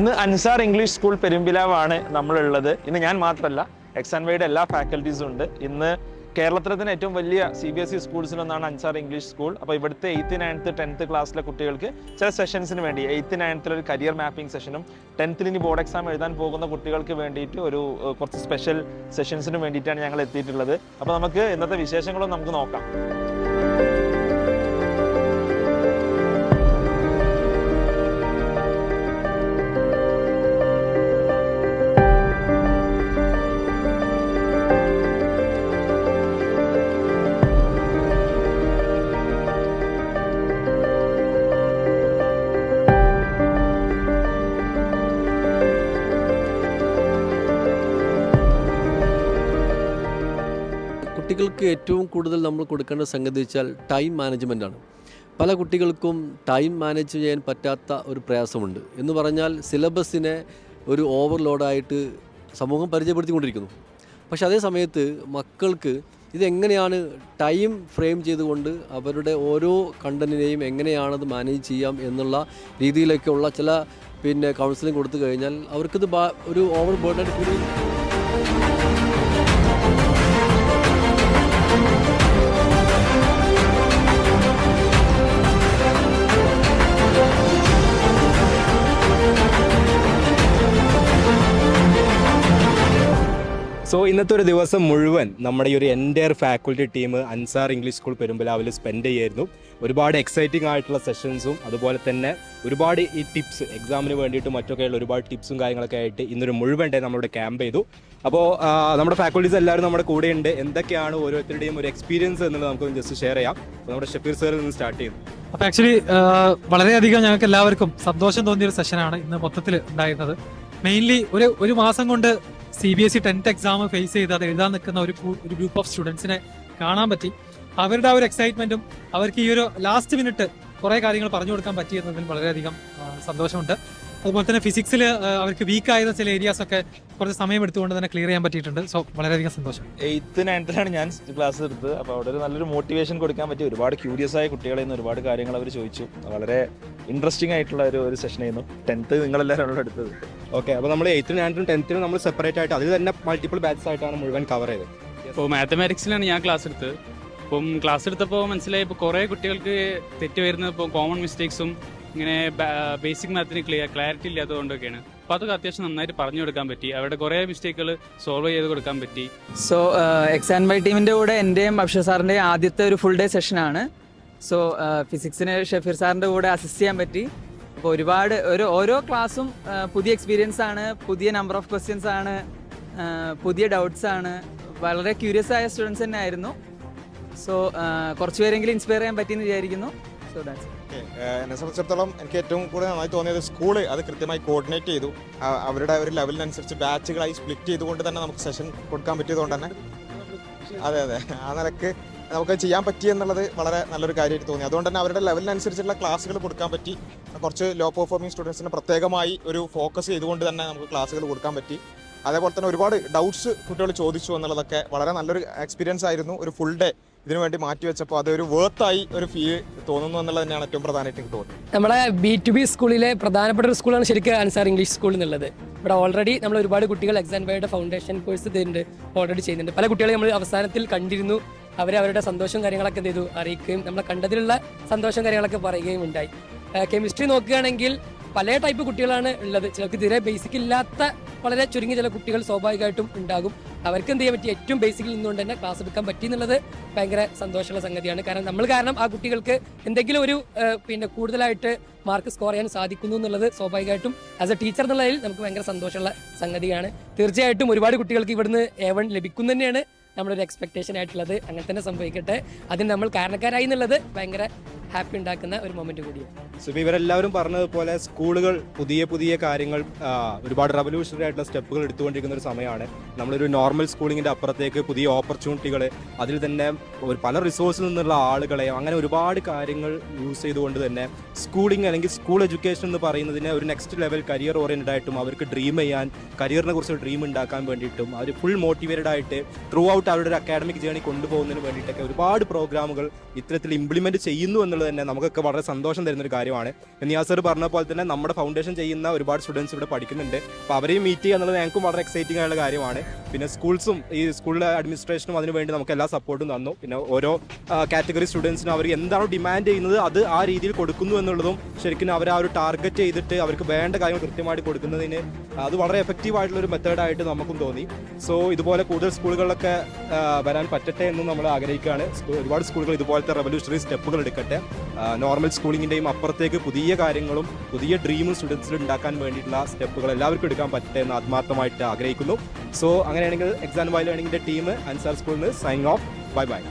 ഇന്ന് Ansar English school പെരുമ്പിലാവാണ് നമ്മളുള്ളത്. ഇന്ന് ഞാൻ മാത്രമല്ല, എക്സാൻവൈയുടെ എല്ലാ ഫാക്കൽറ്റീസും ഉണ്ട്. ഇന്ന് കേരളത്തിലെ തന്നെ ഏറ്റവും വലിയ CBSE സ്കൂൾസിലൊന്നാണ് അൻസാർ ഇംഗ്ലീഷ് സ്കൂൾ. അപ്പോൾ ഇവിടുത്തെ 8th, 9th, 10th ക്ലാസ്സിലെ കുട്ടികൾക്ക് ചില സെഷൻസിന് വേണ്ടി 8th, 9th ഒരു കരിയർ മാപ്പിംഗ് സെഷനും 10th ഇനി ബോർഡ് എക്സാം എഴുതാൻ പോകുന്ന കുട്ടികൾക്ക് വേണ്ടിയിട്ട് ഒരു കുറച്ച് സ്പെഷ്യൽ സെഷൻസിന് വേണ്ടിയിട്ടാണ് ഞങ്ങൾ എത്തിയിട്ടുള്ളത്. അപ്പോൾ നമുക്ക് ഇന്നത്തെ വിശേഷങ്ങളും നമുക്ക് നോക്കാം. കുട്ടികൾക്ക് ഏറ്റവും കൂടുതൽ നമ്മൾ കൊടുക്കേണ്ട സംഗതി വെച്ചാൽ ടൈം മാനേജ്മെൻറ്റാണ്. പല കുട്ടികൾക്കും ടൈം മാനേജ് ചെയ്യാൻ പറ്റാത്ത ഒരു പ്രയാസമുണ്ട്. എന്ന് പറഞ്ഞാൽ സിലബസിനെ ഒരു ഓവർലോഡായിട്ട് സമൂഹം പരിചയപ്പെടുത്തിക്കൊണ്ടിരിക്കുന്നു. പക്ഷേ അതേ സമയത്ത് മക്കൾക്ക് ഇതെങ്ങനെയാണ് ടൈം ഫ്രെയിം ചെയ്തുകൊണ്ട് അവരുടെ ഓരോ കണ്ടൻറ്റിനെയും എങ്ങനെയാണത് മാനേജ് ചെയ്യാം എന്നുള്ള രീതിയിലൊക്കെയുള്ള ചില കൗൺസിലിംഗ് കൊടുത്തു കഴിഞ്ഞാൽ അവർക്കിത് ഒരു ഓവർ ബേർഡനായിട്ട് കൂടി. സോ ഇന്നത്തെ ഒരു ദിവസം മുഴുവൻ നമ്മുടെ ഈ ഒരു entire faculty team Ansar English school പെരുമ്പിലാവിൽ സ്പെൻഡ് ചെയ്യായിരുന്നു. ഒരുപാട് എക്സൈറ്റിംഗ് ആയിട്ടുള്ള സെഷൻസും അതുപോലെ തന്നെ ഒരുപാട് ഈ ടിപ്സ് എക്സാമിന് വേണ്ടിയിട്ട് മറ്റൊക്കെയുള്ള ഒരുപാട് ടിപ്സും കാര്യങ്ങളൊക്കെ ആയിട്ട് ഇന്നൊരു മുഴുവൻ ഡേ നമ്മളിവിടെ ക്യാമ്പ് ചെയ്തു. അപ്പോൾ നമ്മുടെ ഫാക്കൽറ്റീസ് എല്ലാവരും നമ്മുടെ കൂടെ ഉണ്ട്. എന്തൊക്കെയാണ് ഓരോരുത്തരുടെയും ഒരു എക്സ്പീരിയൻസ് എന്നുള്ളത് നമുക്ക് ജസ്റ്റ് ഷെയർ ചെയ്യാം. അപ്പോൾ നമ്മുടെ ഷഫീർ സാറിൽ നിന്ന് സ്റ്റാർട്ട് ചെയ്യുന്നു. അപ്പോൾ ആക്ച്വലി വളരെയധികം ഞങ്ങൾക്ക് എല്ലാവർക്കും സന്തോഷം തോന്നിയൊരു സെഷനാണ് ഇന്ന് മൊത്തത്തിൽ ഉണ്ടായിരുന്നത്. മെയിൻലി ഒരു മാസം കൊണ്ട് CBSE 10th എക്സാം ഫേസ് ചെയ്ത് അത് എഴുതാൻ നിൽക്കുന്ന ഒരു ഗ്രൂപ്പ് ഓഫ് സ്റ്റുഡൻസിനെ കാണാൻ പറ്റി. അവരുടെ ആ ഒരു എക്സൈറ്റ്മെന്റും അവർക്ക് ഈ ഒരു ലാസ്റ്റ് മിനിറ്റ് കുറേ കാര്യങ്ങൾ പറഞ്ഞു കൊടുക്കാൻ പറ്റിയെന്നതിൽ വളരെയധികം സന്തോഷമുണ്ട്. അതുപോലെ തന്നെ ഫിസിക്സിൽ അവർക്ക് വീക്കായിരുന്ന ചില ഏരിയാസ് ഒക്കെ കുറച്ച് സമയം എടുത്തുകൊണ്ട് തന്നെ ക്ലിയർ ചെയ്യാൻ പറ്റിയിട്ടുണ്ട്. സോ വളരെയധികം സന്തോഷം. 8th, 9th ഞാൻ ക്ലാസ് എടുത്തത്. അപ്പോൾ അവിടെ ഒരു നല്ലൊരു മോട്ടിവേഷൻ കൊടുക്കാൻ പറ്റി. ഒരുപാട് ക്യൂരിയസ് ആയ കുട്ടികളിൽ നിന്ന് ഒരുപാട് കാര്യങ്ങൾ അവർ ചോദിച്ചു. വളരെ ഇൻട്രസ്റ്റിംഗ് ആയിട്ടുള്ള ഒരു സെഷൻ ആയിരുന്നു. 10th നിങ്ങളെല്ലാവരും എടുത്തത്. ഓക്കെ, അപ്പോൾ നമ്മൾ 8th, 9th, 10th നമ്മൾ സെപ്പറേറ്റ് ആയിട്ട് അതിൽ തന്നെ മൾട്ടിപ്പിൾ ബാച്ചസ് ആയിട്ടാണ് മുഴുവൻ കവർ ചെയ്തത്. ഇപ്പോൾ മാത്തമാറ്റിക്സിലാണ് ഞാൻ ക്ലാസ് എടുത്തത്. ഇപ്പം ക്ലാസ് എടുത്തപ്പോൾ മനസ്സിലായി, ഇപ്പോൾ കുറേ കുട്ടികൾക്ക് തെറ്റ് വരുന്നത് ഇപ്പോൾ കോമൺ മിസ്റ്റേക്സും ഇങ്ങനെ ബേസിക് മാത്തിന് ക്ലാരിറ്റി ഇല്ലാത്തതുകൊണ്ടൊക്കെയാണ്. അപ്പോൾ അതൊക്കെ അത്യാവശ്യം നന്നായിട്ട് പറഞ്ഞു കൊടുക്കാൻ പറ്റി. അവരുടെ കുറേ മിസ്റ്റേക്കുകൾ സോൾവ് ചെയ്ത് കൊടുക്കാൻ പറ്റി. സോ എക്സാൻവൈ ടീമിൻ്റെ കൂടെ എൻ്റെയും അക്ഷർ സാറിൻ്റെയും ആദ്യത്തെ ഒരു ഫുൾ ഡേ സെഷനാണ്. സോ ഫിസിക്സിന് ഷഫീർ സാറിൻ്റെ കൂടെ അസിസ്റ്റ് ചെയ്യാൻ പറ്റി. അപ്പോൾ ഓരോ ക്ലാസ്സും പുതിയ എക്സ്പീരിയൻസ് ആണ്, പുതിയ നമ്പർ ഓഫ് ക്വസ്റ്റ്യൻസ് ആണ്, പുതിയ ഡൗട്ട്സ് ആണ്. വളരെ ക്യൂരിയസ് ആയ സ്റ്റുഡൻസ് തന്നെ ആയിരുന്നു. സോ കുറച്ച് പേരെങ്കിലും ഇൻസ്പയർ ചെയ്യാൻ പറ്റിയെന്ന് വിചാരിക്കുന്നു. സോ ദാറ്റ്സ് എന്നെ സംബന്ധിച്ചിടത്തോളം എനിക്ക് ഏറ്റവും കൂടുതൽ നന്നായി തോന്നിയത് സ്കൂള് അത് കൃത്യമായി കോർഡിനേറ്റ് ചെയ്തു. അവരുടെ ഒരു ലെവലിനനുസരിച്ച് ബാച്ചുകളായി സ്പ്ലിറ്റ് ചെയ്തുകൊണ്ട് തന്നെ നമുക്ക് സെഷൻ കൊടുക്കാൻ പറ്റിയതുകൊണ്ട് തന്നെ അതെ ആ നിലക്ക് നമുക്ക് ചെയ്യാൻ പറ്റി എന്നുള്ളത് വളരെ നല്ലൊരു കാര്യമായിട്ട് തോന്നി. അതുകൊണ്ട് തന്നെ അവരുടെ ലെവലിനനുസരിച്ചുള്ള ക്ലാസ്സുകൾ കൊടുക്കാൻ പറ്റി. കുറച്ച് ലോ പെർഫോമിംഗ് സ്റ്റുഡൻസിന് പ്രത്യേകമായി ഒരു ഫോക്കസ് ചെയ്തുകൊണ്ട് തന്നെ നമുക്ക് ക്ലാസ്സുകൾ കൊടുക്കാൻ പറ്റി. അതേപോലെ തന്നെ ഒരുപാട് ഡൗട്ട്സ് കുട്ടികൾ ചോദിച്ചു എന്നുള്ളതൊക്കെ വളരെ നല്ലൊരു എക്സ്പീരിയൻസ് ആയിരുന്നു. ഒരു ഫുൾ ഡേ ഇതിനു വേണ്ടി മാറ്റി വെച്ചപ്പോൾ അതൊരു വേർത്തായി ഒരു ഫീൽ തോന്നുന്നു എന്നുള്ളത് തന്നെയാണ് ഏറ്റവും പ്രധാനമായിട്ട് എനിക്ക് തോന്നുന്നത്. നമ്മളെ B2B സ്കൂളിലെ പ്രധാനപ്പെട്ട ഒരു സ്കൂളാണ് ശരിക്കും അൻസാർ ഇംഗ്ലീഷ് സ്കൂൾ എന്നുള്ളത്. ഇവിടെ ഓൾറെഡി നമ്മൾ ഒരുപാട് കുട്ടികൾ എക്സാൻവൈയുടെ ഫൗണ്ടേഷൻ കോഴ്സ് ഇതിൻ്റെ ഓൾറെഡി ചെയ്യുന്നുണ്ട്. പല കുട്ടികളെ നമ്മൾ അവസാനത്തിൽ കണ്ടിരുന്നു. അവരുടെ സന്തോഷവും കാര്യങ്ങളൊക്കെ എന്ത് ചെയ്തു അറിയിക്കുകയും നമ്മളെ കണ്ടതിലുള്ള സന്തോഷം കാര്യങ്ങളൊക്കെ പറയുകയും ഉണ്ടായി. കെമിസ്ട്രി നോക്കുകയാണെങ്കിൽ പല ടൈപ്പ് കുട്ടികളാണ് ഉള്ളത്. ചിലർക്ക് തീരെ ബേസിക് ഇല്ലാത്ത വളരെ ചുരുങ്ങിയ ചില കുട്ടികൾ സ്വാഭാവികമായിട്ടും ഉണ്ടാകും. അവർക്ക് എന്ത് ചെയ്യാൻ പറ്റി, ഏറ്റവും ബേസിക്കിൽ നിന്നുകൊണ്ട് തന്നെ ക്ലാസ് എടുക്കാൻ പറ്റി എന്നുള്ളത് ഭയങ്കര സന്തോഷമുള്ള സംഗതിയാണ്. കാരണം ആ കുട്ടികൾക്ക് എന്തെങ്കിലും ഒരു കൂടുതലായിട്ട് മാർക്ക് സ്കോർ ചെയ്യാൻ സാധിക്കുന്നു എന്നുള്ളത് സ്വാഭാവികമായിട്ടും ആസ് എ ടീച്ചർ എന്നുള്ളതിൽ നമുക്ക് ഭയങ്കര സന്തോഷമുള്ള സംഗതിയാണ്. തീർച്ചയായിട്ടും ഒരുപാട് കുട്ടികൾക്ക് ഇവിടുന്ന് A1 ലഭിക്കും തന്നെയാണ് നമ്മളൊരു എക്സ്പെക്ടേഷൻ ആയിട്ടുള്ളത്. അങ്ങനെ തന്നെ സംഭവിക്കട്ടെ. അതിന് നമ്മൾ കാരണക്കാരായി എന്നുള്ളത് ഭയങ്കര ഹാപ്പി ഉണ്ടാക്കുന്ന ഒരു മൊമെന്റ് കൂടിയാണ്. സോ ഇവരെല്ലാവരും പറഞ്ഞതുപോലെ സ്കൂളുകൾ പുതിയ കാര്യങ്ങൾ ഒരുപാട് റവല്യൂഷണറി ആയിട്ടുള്ള സ്റ്റെപ്പുകൾ എടുത്തുകൊണ്ടിരിക്കുന്ന ഒരു സമയമാണ്. നമ്മളൊരു നോർമൽ സ്കൂളിങ്ങിൻ്റെ അപ്പുറത്തേക്ക് പുതിയ ഓപ്പർച്യൂണിറ്റികൾ, അതിൽ തന്നെ പല റിസോഴ്സിൽ നിന്നുള്ള ആളുകളെ, അങ്ങനെ ഒരുപാട് കാര്യങ്ങൾ യൂസ് ചെയ്തുകൊണ്ട് തന്നെ സ്കൂളിംഗ് അല്ലെങ്കിൽ സ്കൂൾ എഡ്യൂക്കേഷൻ എന്ന് പറയുന്നതിനെ ഒരു നെക്സ്റ്റ് ലെവൽ കരിയർ ഓറിയൻറ്റഡ് ആയിട്ടും അവർക്ക് ഡ്രീം ചെയ്യാൻ, കരിയറിനെ കുറിച്ച് ഡ്രീം ഉണ്ടാക്കാൻ വേണ്ടിയിട്ടും അവർ ഫുൾ മോട്ടിവേറ്റഡ് ആയിട്ട് ത്രൂ ഔട്ട് അവരുടെ ഒരു അക്കാഡമിക് ജേണി കൊണ്ടുപോകുന്നതിന് വേണ്ടിയിട്ടൊക്കെ ഒരുപാട് പ്രോഗ്രാമുകൾ ഇത്തരത്തിൽ ഇംപ്ലിമെൻറ്റ് ചെയ്യുന്നു എന്നുള്ളത് തന്നെ നമുക്കൊക്കെ വളരെ സന്തോഷം തരുന്നൊരു കാര്യമാണ്. നിയാസ് സർ പറഞ്ഞ പോലെ തന്നെ നമ്മുടെ ഫൗണ്ടേഷൻ ചെയ്യുന്ന ഒരുപാട് സ്റ്റുഡൻസ് ഇവിടെ പഠിക്കുന്നുണ്ട്. അപ്പോൾ അവരെയും മീറ്റ് ചെയ്യുക എന്നുള്ളത് ഞങ്ങൾക്കും വളരെ എക്സൈറ്റിംഗ് ആയുള്ള കാര്യമാണ്. പിന്നെ സ്കൂൾസും ഈ സ്കൂളിലെ അഡ്മിനിസ്ട്രേഷനും അതിനു വേണ്ടി നമുക്ക് എല്ലാ സപ്പോർട്ടും തന്നു. പിന്നെ ഓരോ കാറ്റഗറി സ്റ്റുഡൻസിനും അവർ എന്താണോ ഡിമാൻഡ് ചെയ്യുന്നത് അത് ആ രീതിയിൽ കൊടുക്കുന്നു എന്നുള്ളതും ശരിക്കും അവർ ആ ഒരു ടാർഗറ്റ് ചെയ്തിട്ട് അവർക്ക് വേണ്ട കാര്യങ്ങൾ കൃത്യമായിട്ട് കൊടുക്കുന്നതിന് അത് വളരെ എഫക്റ്റീവ് ആയിട്ടുള്ള ഒരു മെത്തേഡായിട്ട് നമുക്കും തോന്നി. സോ ഇതുപോലെ കൂടുതൽ സ്കൂളുകളിലൊക്കെ വരാൻ പറ്റട്ടെ എന്നും നമ്മൾ ആഗ്രഹിക്കുകയാണ്. ഒരുപാട് സ്കൂളുകൾ ഇതുപോലത്തെ റെവല്യൂഷണറി സ്റ്റെപ്പുകൾ എടുക്കട്ടെ. നോർമൽ സ്കൂളിങ്ങിൻ്റെയും അപ്പുറത്തേക്ക് പുതിയ കാര്യങ്ങളും പുതിയ ഡ്രീമും സ്റ്റുഡൻസിൽ ഉണ്ടാക്കാൻ വേണ്ടിയിട്ടുള്ള സ്റ്റെപ്പുകൾ എല്ലാവർക്കും എടുക്കാൻ പറ്റട്ടെ എന്ന് ആത്മാർത്ഥമായിട്ട് ആഗ്രഹിക്കുന്നു. സോ അങ്ങനെയാണെങ്കിൽ എക്സാം വൈ ലേണിംഗിൻ്റെ ടീം അൻസാർ സ്കൂളിൽ നിന്ന് സൈനിങ് ഓഫ്. Bye bye.